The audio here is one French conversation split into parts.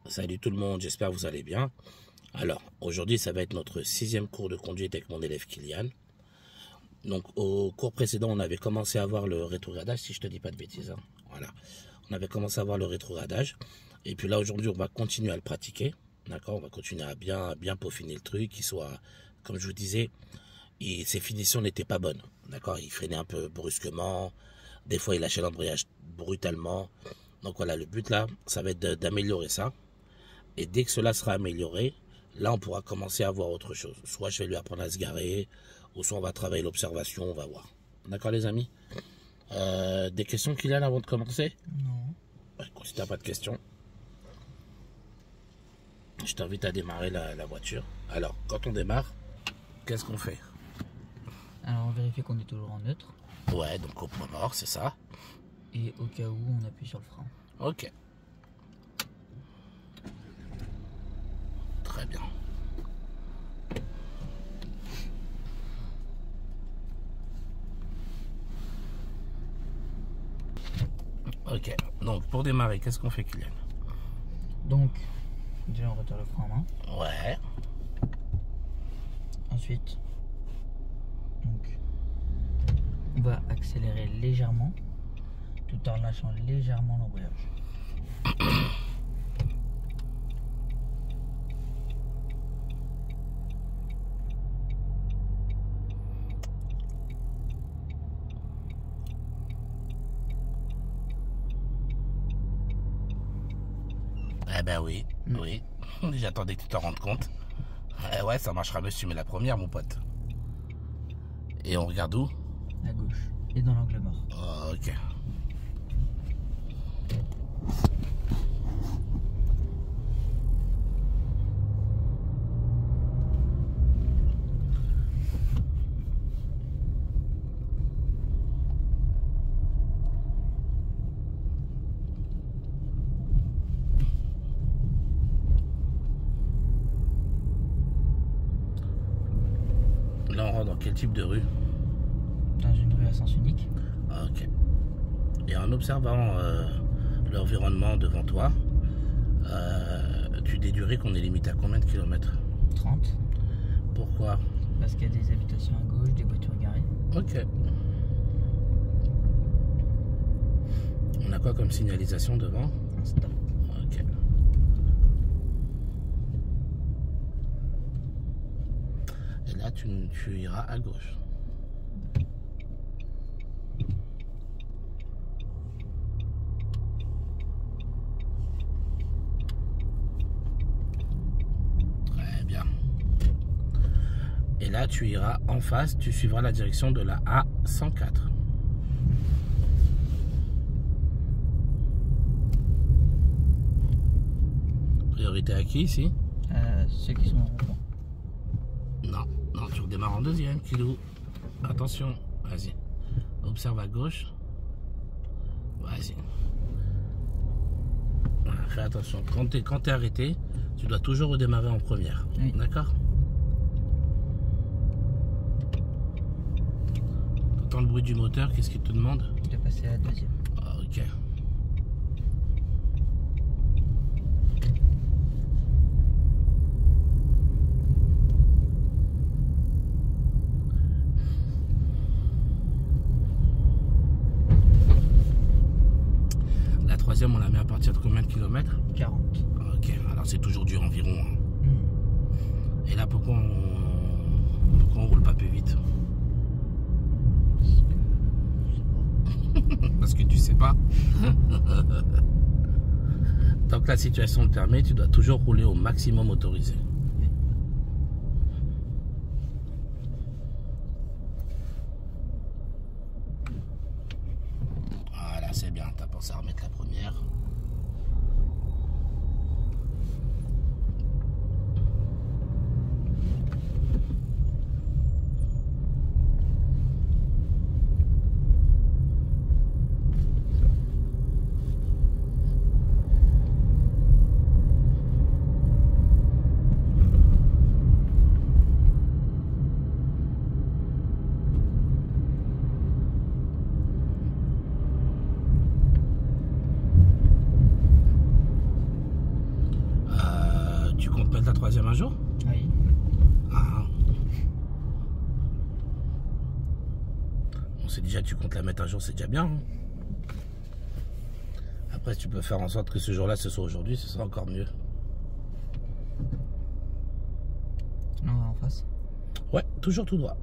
Salut tout le monde, j'espère que vous allez bien. Alors, aujourd'hui, ça va être notre 6e cours de conduite avec mon élève Kylian. Donc, au cours précédent, on avait commencé à voir le rétrogradage, si je te dis pas de bêtises. Hein. Voilà. On avait commencé à voir le rétrogradage. Et puis là, aujourd'hui, on va continuer à le pratiquer. D'accord? On va continuer à bien peaufiner le truc, qu'il soit, comme je vous disais, ses finitions n'étaient pas bonnes. D'accord? Il freinait un peu brusquement. Des fois, il lâchait l'embrayage brutalement. Donc voilà, le but là, ça va être d'améliorer ça. Et dès que cela sera amélioré, là, on pourra commencer à voir autre chose. Soit je vais lui apprendre à se garer, ou soit on va travailler l'observation, on va voir. D'accord, les amis? Des questions, Kylian, avant de commencer? Non. Si tu n'as pas de questions, je t'invite à démarrer la voiture. Alors, quand on démarre, qu'est-ce qu'on fait? Alors on vérifie qu'on est toujours en neutre. Ouais, donc au point mort, c'est ça. Et au cas où, on appuie sur le frein. Ok. Très bien. Ok, donc pour démarrer, qu'est-ce qu'on fait, Kylian? Donc, déjà on retire le frein en main. Ouais. Ensuite, donc, on va accélérer légèrement, tout en lâchant légèrement l'embrayage. Eh ben oui, oui. J'attendais que tu t'en rendes compte. Ouais, ça marchera mieux si tu mets la première, mon pote. Et on regarde où? À gauche et dans l'angle mort. Oh, ok. Là, on rentre dans quel type de rue? Dans une rue à sens unique. Ah, ok. Et en observant l'environnement devant toi, tu déduirais qu'on est limité à combien de kilomètres? 30. Pourquoi? Parce qu'il y a des habitations à gauche, des voitures garées. Ok. On a quoi comme signalisation devant? Un stop. Ok. Et là, tu iras à gauche. Très bien. Et là, tu iras en face, tu suivras la direction de la A104. Priorité à qui ici? Ceux qui sont en rond. Non, non, tu redémarres en deuxième, Kilou. Attention, vas-y. Observe à gauche. Vas-y. Voilà, fais attention. Quand t'es arrêté, tu dois toujours redémarrer en première. Oui. D'accord? T'entends le bruit du moteur, qu'est-ce qu'il te demande? De passer à la deuxième. Ah, ok. La troisième, on la met à partir de combien de kilomètres? 40. Ok, alors c'est toujours du environ. Hein. Et là, pourquoi on roule pas plus vite? Parce que tu sais pas. Tant que la situation le permet, tu dois toujours rouler au maximum autorisé. Voilà, c'est bien. T'as pensé à remettre la première. Tu comptes mettre la troisième un jour? Oui. Ah. Bon, c'est déjà, tu comptes la mettre un jour, c'est déjà bien. Hein. Après, tu peux faire en sorte que ce jour-là, ce soit aujourd'hui, ce sera encore mieux. Non, en face. Ouais, toujours tout droit.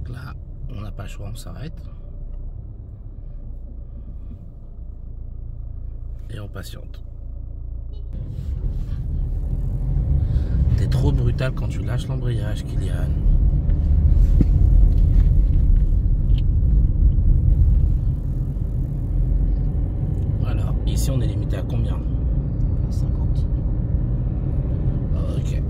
Là, on n'a pas le choix, on s'arrête. Et on patiente. T'es trop brutal quand tu lâches l'embrayage, Kylian. Alors, ici on est limité à combien? 50. Ok.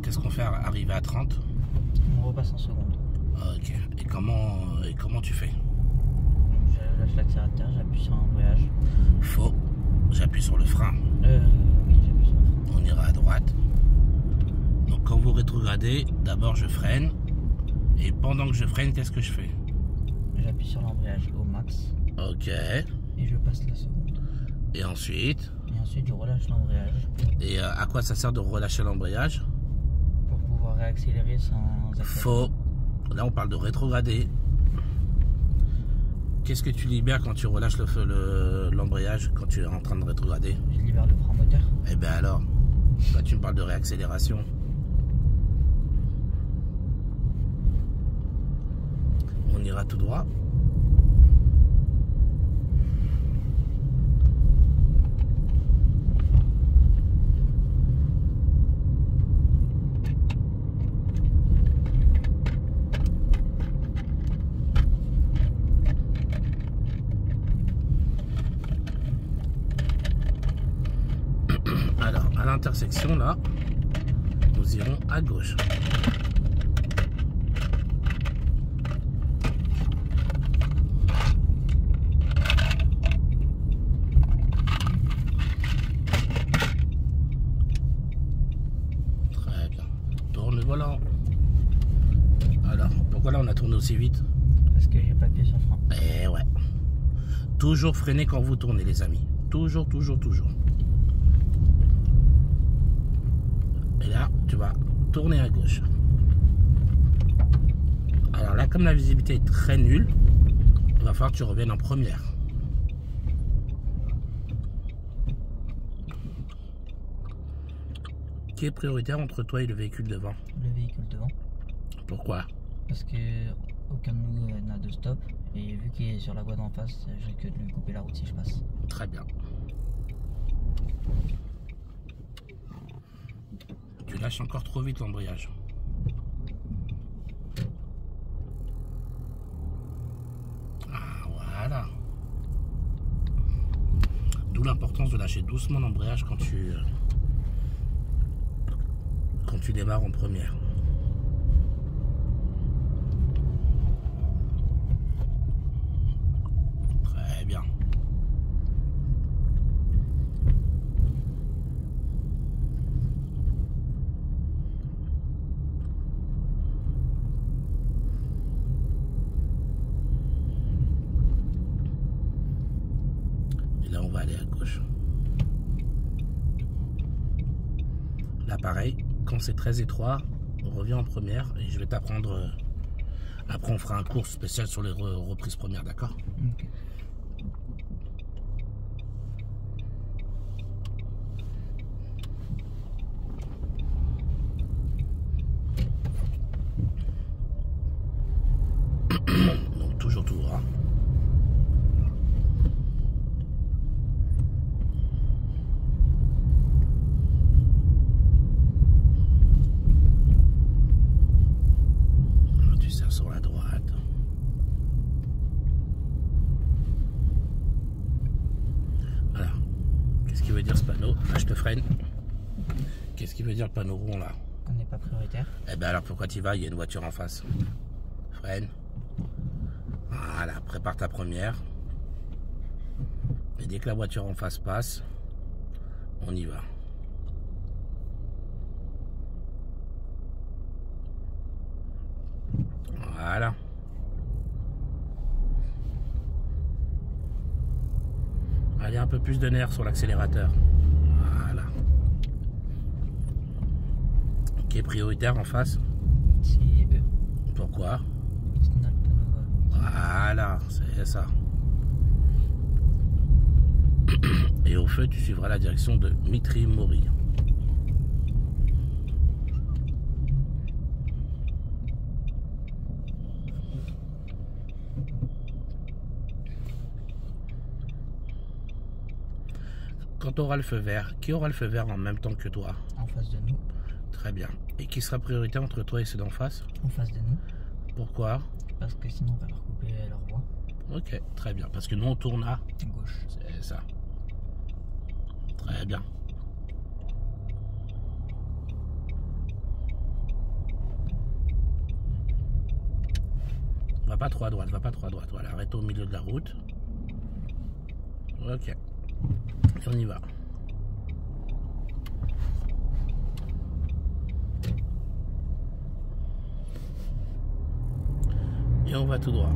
Qu'est-ce qu'on fait arriver à 30? On repasse en seconde. Ok. Et comment tu fais? Je lâche l'accélérateur, j'appuie sur l'embrayage. Faux. J'appuie sur le frein. Oui, j'appuie sur le frein. On ira à droite. Donc quand vous rétrogradez, d'abord je freine. Et pendant que je freine, qu'est-ce que je fais? J'appuie sur l'embrayage au max. Ok. Et je passe la seconde. Et ensuite? Et ensuite, je relâche l'embrayage. Et à quoi ça sert de relâcher l'embrayage? Pour pouvoir réaccélérer sans accélérer. Faux. Là, on parle de rétrograder. Qu'est-ce que tu libères quand tu relâches l'embrayage, quand tu es en train de rétrograder? Je libère le frein moteur. Eh bien alors, là, tu me parles de réaccélération. On ira tout droit. Alors, à l'intersection, là, nous irons à gauche. Très bien. Tourne le volant. Alors, pourquoi là on a tourné aussi vite? Parce que j'ai pas appuyé sur le frein. Eh ouais. Toujours freiner quand vous tournez, les amis. Toujours, toujours, toujours. Et là, tu vas tourner à gauche. Alors là, comme la visibilité est très nulle, il va falloir que tu reviennes en première. Qui est prioritaire entre toi et le véhicule devant? Le véhicule devant. Pourquoi? Parce que aucun de nous n'a de stop. Et vu qu'il est sur la voie d'en face, je risque de lui couper la route si je passe. Très bien. Tu lâches encore trop vite l'embrayage. Ah, voilà. D'où l'importance de lâcher doucement l'embrayage quand tu démarres en première. Très bien. Et là, on va aller à gauche. Là, pareil, quand c'est très étroit, on revient en première et je vais t'apprendre. Après, on fera un cours spécial sur les reprises premières, d'accord? Ok. Donc, toujours tout droit. Tu serres sur la droite. Voilà. Qu'est-ce qui veut dire ce panneau? Là, je te freine. Qu'est-ce qui veut dire le panneau rond là? On n'est pas prioritaire. Eh ben alors pourquoi tu vas? Il y a une voiture en face. Freine. Voilà, prépare ta première. Et dès que la voiture en face passe, on y va. Voilà. Allez, un peu plus de nerf sur l'accélérateur. Voilà. Qui est prioritaire en face? C'est eux. Pourquoi? Parce qu'on a le panneau. Voilà, c'est ça. Et au feu, tu suivras la direction de Mitri Mori. Quand tu auras le feu vert, qui aura le feu vert en même temps que toi? En face de nous. Très bien. Et qui sera prioritaire entre toi et ceux d'en face? En face de nous. Pourquoi? Parce que sinon on va leur couper leur voie. Ok, très bien. Parce que nous on tourne à Gauche. c'est ça. Très bien. Va pas trop à droite, va pas trop à droite. Voilà, arrête au milieu de la route. Ok. Et on y va. Et on va tout droit.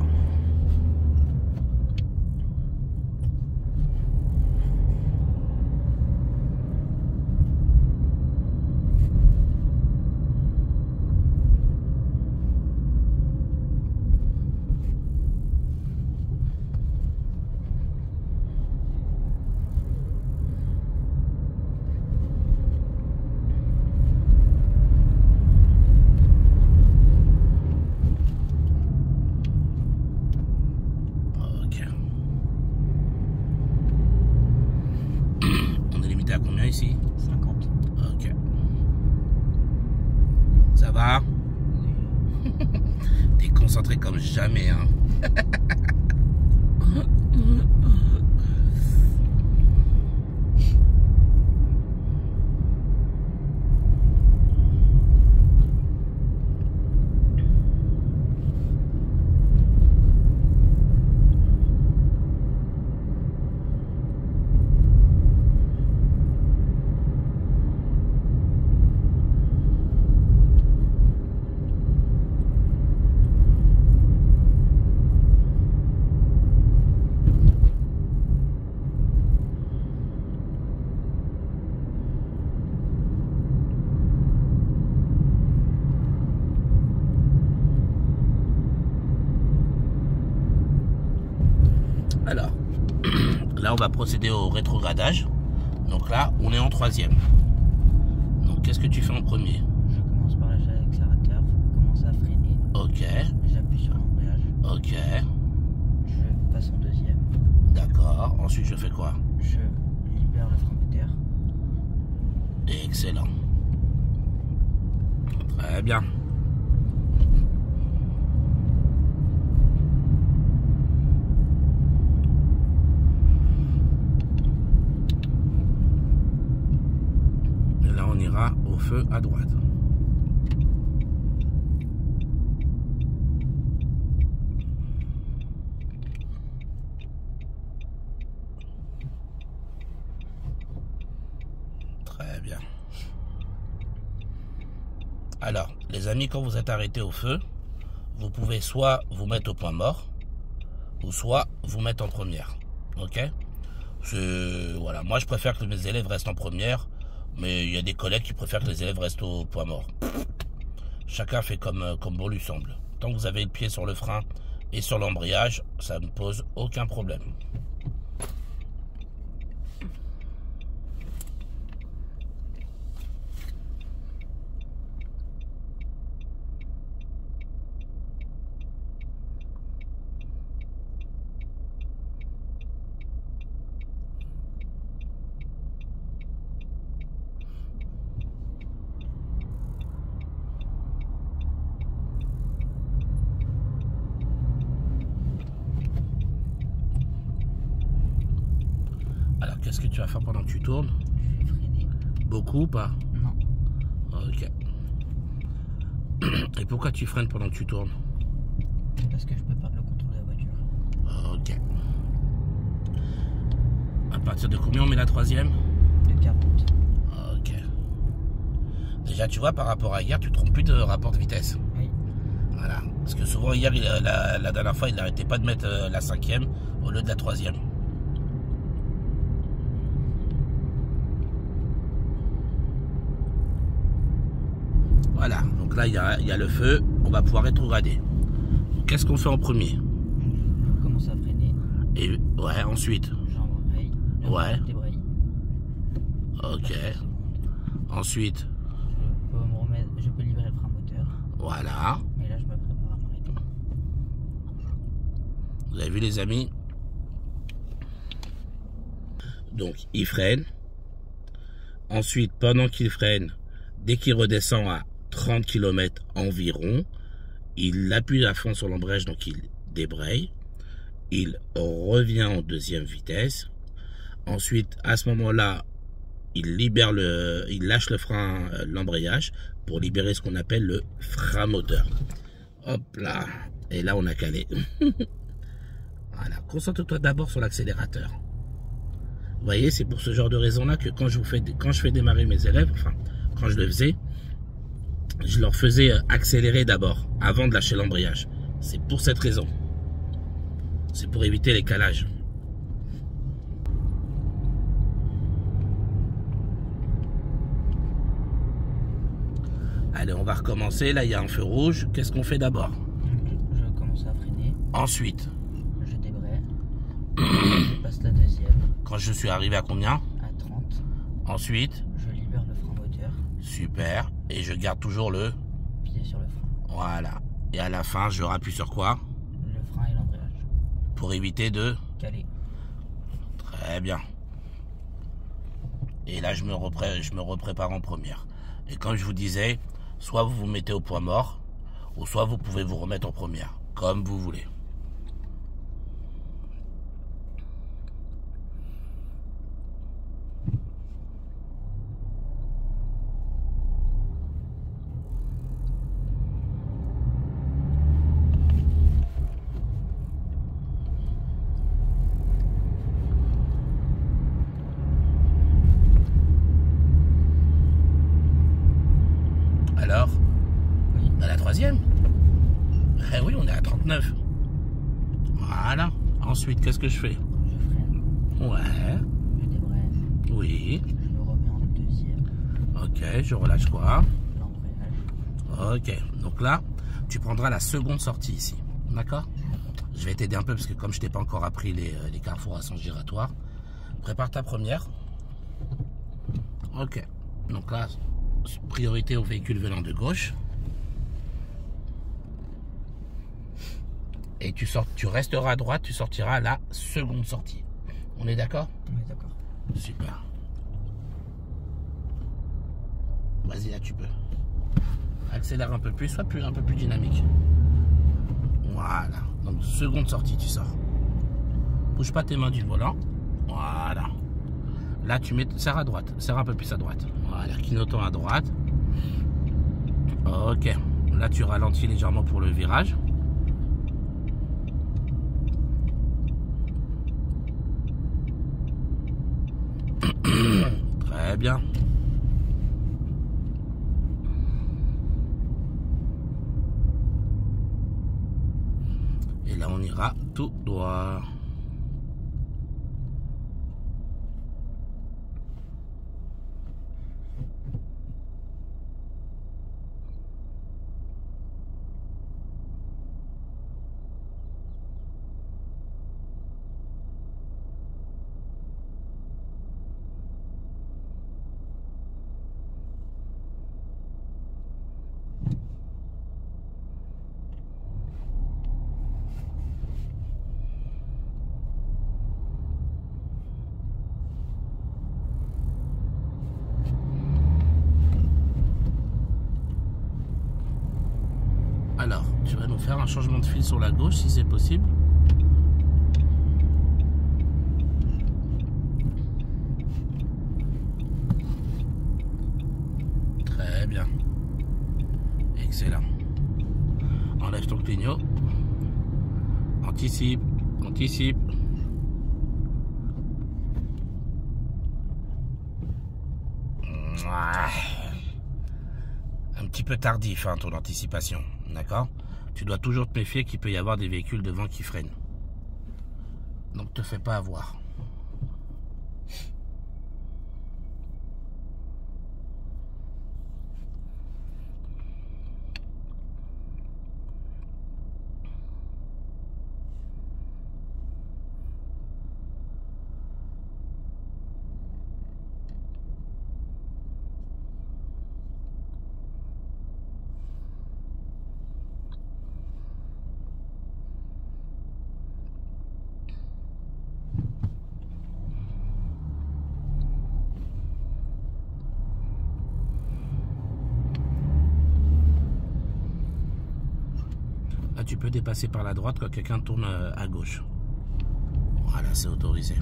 À combien ici? 50. Ok. Ça va? Oui. T'es concentré comme jamais, hein? Alors, là on va procéder au rétrogradage. Donc là, on est en troisième. Donc qu'est-ce que tu fais en premier? Je commence par lâcher l'accélérateur, commence à freiner. Ok. ensuite je fais quoi? Je libère le frein moteur. Excellent. Très bien. Et là, on ira au feu à droite. Très bien. Alors, les amis, quand vous êtes arrêtés au feu, vous pouvez soit vous mettre au point mort, ou soit vous mettre en première. Ok? Voilà. Moi, je préfère que mes élèves restent en première, mais il y a des collègues qui préfèrent que les élèves restent au point mort. Chacun fait comme bon lui semble. Tant que vous avez le pied sur le frein et sur l'embrayage, ça ne pose aucun problème. Alors, qu'est-ce que tu vas faire pendant que tu tournes? Je vais freiner. Beaucoup ou pas? Non. Ok. Et pourquoi tu freines pendant que tu tournes? Parce que je peux perdre le contrôle de la voiture. Ok. À partir de combien on met la troisième? De 40. Ok. Déjà, tu vois, par rapport à hier, tu ne te trompes plus de rapport de vitesse. Oui. Voilà. Parce que souvent, hier, la dernière fois, il n'arrêtait pas de mettre la cinquième au lieu de la troisième. Voilà. Donc là, il y a le feu. On va pouvoir rétrograder. Qu'est-ce qu'on fait en premier? Je commence à freiner. Et ouais, ensuite. J'embraye. Ouais. Je débraye. Ok. Ensuite. Je peux libérer le frein moteur. Voilà. Et là, je me prépare à m'arrêter. Vous avez vu les amis? Donc il freine. Ensuite, pendant qu'il freine, dès qu'il redescend à 30 km environ, il appuie à fond sur l'embrayage, donc il débraye. Il revient en deuxième vitesse. Ensuite, à ce moment-là, il lâche le frein, l'embrayage, pour libérer ce qu'on appelle le frein moteur. Hop là. Et là, on a calé. Voilà. Concentre-toi d'abord sur l'accélérateur. Vous voyez, c'est pour ce genre de raison-là que quand je fais démarrer mes élèves, enfin, quand je le faisais, je leur faisais accélérer d'abord, avant de lâcher l'embrayage. C'est pour cette raison. C'est pour éviter les calages. Allez, on va recommencer. Là, il y a un feu rouge. Qu'est-ce qu'on fait d'abord? Je commence à freiner. Ensuite, Je débraye. Je passe la deuxième. quand je suis arrivé à combien? À 30. Ensuite, Je libère le frein moteur. super. Et je garde toujours le... Pied sur le frein. Voilà. Et à la fin, je rappuie sur quoi? Le frein et l'embrayage. Pour éviter de... Calé. Très bien. Et là, je me reprépare en première. Et comme je vous disais, soit vous vous mettez au point mort, ou soit vous pouvez vous remettre en première, comme vous voulez. Alors, Oui. à la troisième? Eh oui, on est à 39. Voilà. Ensuite, qu'est-ce que je fais? Je freine. Ouais. Je débraye. Oui. Je me remets en deuxième. Ok, je relâche quoi? L'embrayage. Ok. Donc là, tu prendras la seconde sortie ici. D'accord? Je vais t'aider un peu parce que comme je t'ai pas encore appris les carrefours à sens giratoire, prépare ta première. Ok. Donc là, priorité au véhicule venant de gauche. Et tu resteras à droite, tu sortiras à la seconde sortie. On est d'accord? Oui, d'accord. Super. Vas-y, là tu peux. Accélère un peu plus, sois un peu plus dynamique. Voilà. Donc seconde sortie, tu sors. Bouge pas tes mains du volant. Voilà. Là tu mets, serre à droite, serre un peu plus à droite. Voilà, clignotant à droite. Ok. Là tu ralentis légèrement pour le virage. Très bien. Et là on ira tout droit. Alors, tu vas nous faire un changement de fil sur la gauche si c'est possible. Très bien. Excellent. Enlève ton clignot. Anticipe. Anticipe. Un petit peu tardif, hein, ton anticipation. D'accord? Tu dois toujours te méfier qu'il peut y avoir des véhicules devant qui freinent. Donc te fais pas avoir. Là, tu peux dépasser par la droite quand quelqu'un tourne à gauche. Voilà, c'est autorisé.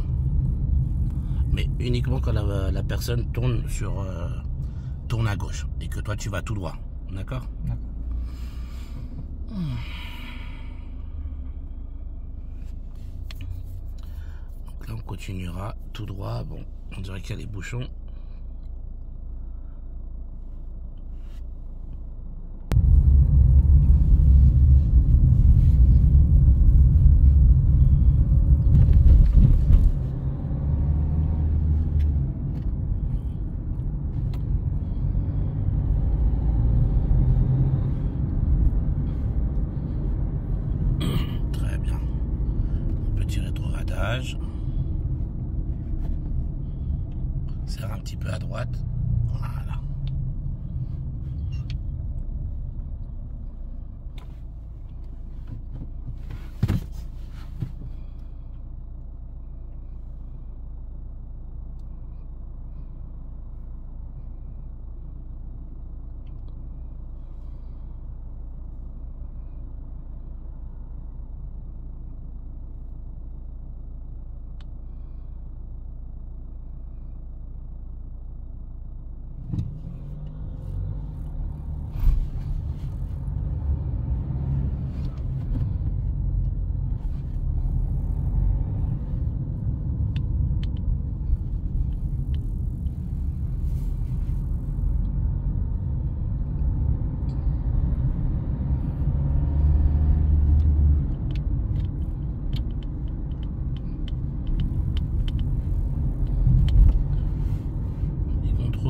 Mais uniquement quand la personne tourne tourne à gauche et que toi tu vas tout droit. D'accord? D'accord. Donc là on continuera tout droit. Bon, on dirait qu'il y a des bouchons. Serre un petit peu à droite. Voilà.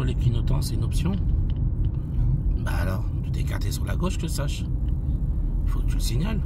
Les clignotants, c'est une option? Bah alors, tu t'es écarté sur la gauche, que je sache. Il faut que tu le signales.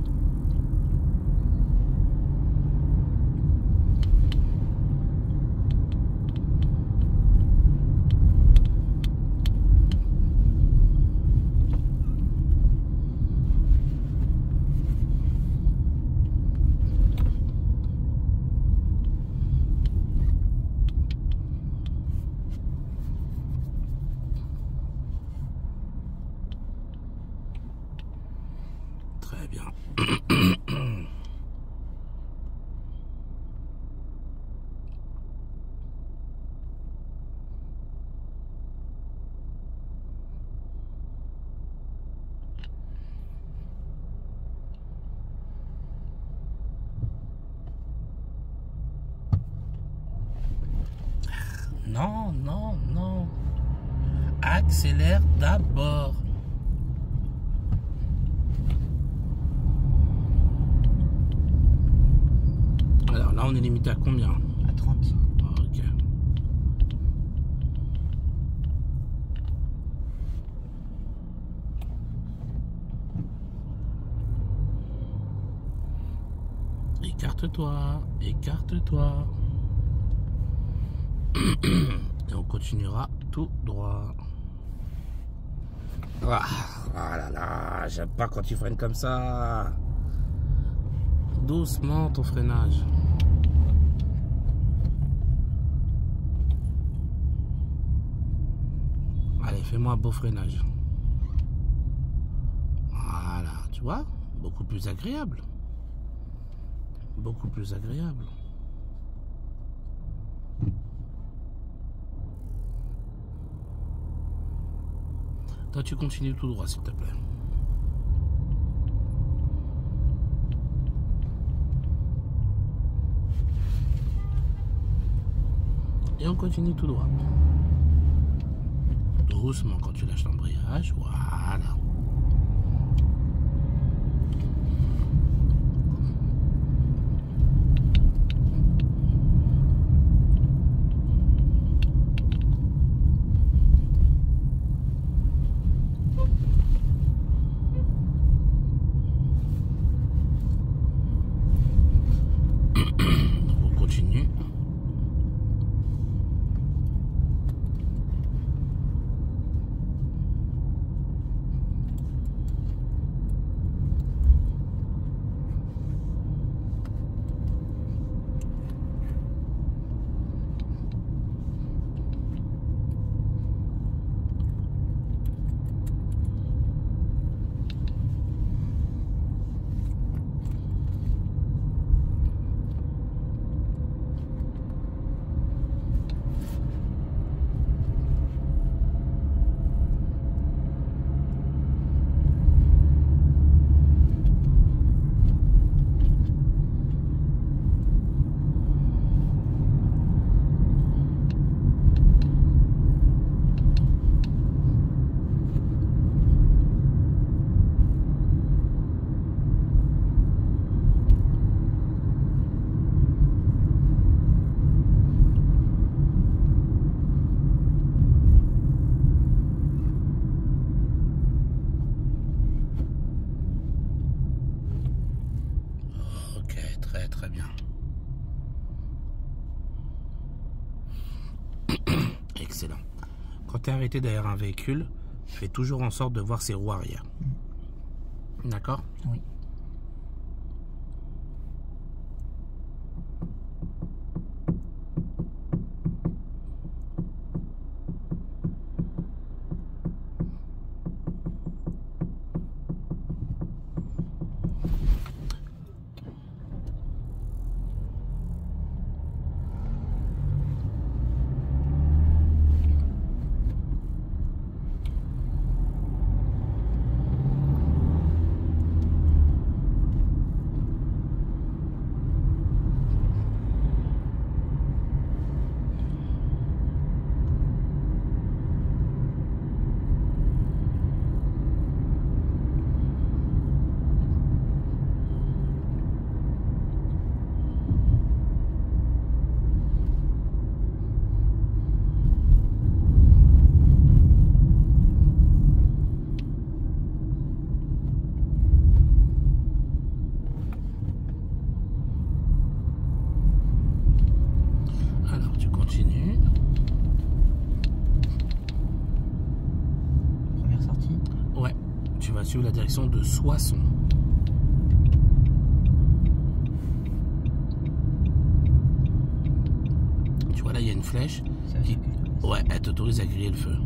bien. Non, non, non. Accélère d'abord. Alors là, on est limité à combien? À 30. Ok. Écarte-toi, écarte-toi. Et on continuera tout droit. Ah là là, j'aime pas quand tu freines comme ça. Doucement ton freinage. Allez, fais-moi un beau freinage. Voilà, tu vois, beaucoup plus agréable. Beaucoup plus agréable. Toi, tu continues tout droit, s'il te plaît. Et on continue tout droit. Doucement quand tu lâches l'embrayage. Voilà. On continue. Très bien. Excellent. Quand tu es arrêté derrière un véhicule, fais toujours en sorte de voir ses roues arrière. D'accord? Oui. Alors, tu continues. Première sortie. Ouais, tu vas suivre la direction de Soissons. Tu vois là, il y a une flèche qui... Ouais, elle t'autorise à griller le feu.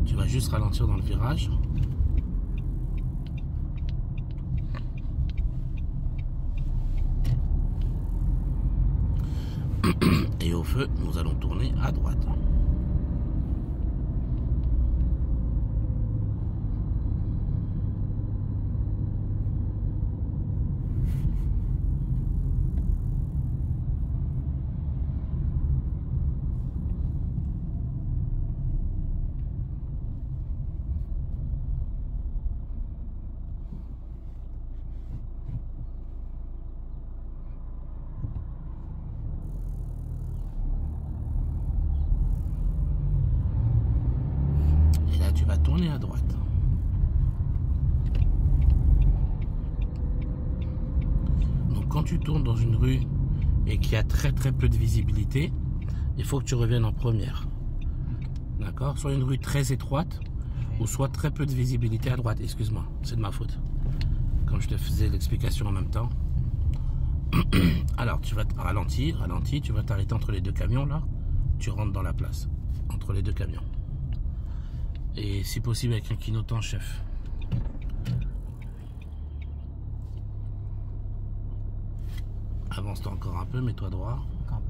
Tu vas juste ralentir dans le virage. Et au feu, nous allons tourner à droite. Et là, tu vas tourner à droite. Donc quand tu tournes dans une rue et qu'il y a très peu de visibilité, il faut que tu reviennes en première. D'accord? Soit une rue très étroite, ou soit très peu de visibilité à droite. Excuse-moi, c'est de ma faute. Comme je te faisais l'explication en même temps. Alors, tu vas ralentir, tu vas t'arrêter entre les deux camions là. Tu rentres dans la place, entre les deux camions. Et si possible avec un clignotant chef. Avance-toi encore un peu, mets-toi droit. Encore un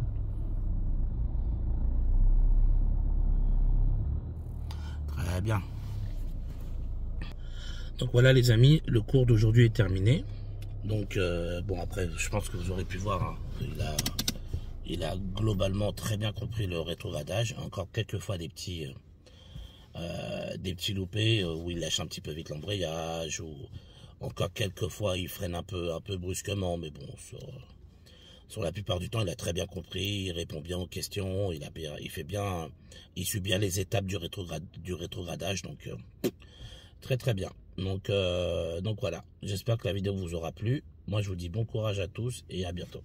peu. Très bien. Donc voilà les amis, le cours d'aujourd'hui est terminé. Donc bon, après je pense que vous aurez pu voir, hein, il a globalement très bien compris le rétrogradage. Encore quelques fois des petits loupés où il lâche un petit peu vite l'embrayage, ou encore quelques fois il freine un peu brusquement, mais bon, sur la plupart du temps il a très bien compris, il répond bien aux questions, il suit bien les étapes du rétrogradage, donc très bien. Donc voilà, j'espère que la vidéo vous aura plu. Moi je vous dis bon courage à tous et à bientôt.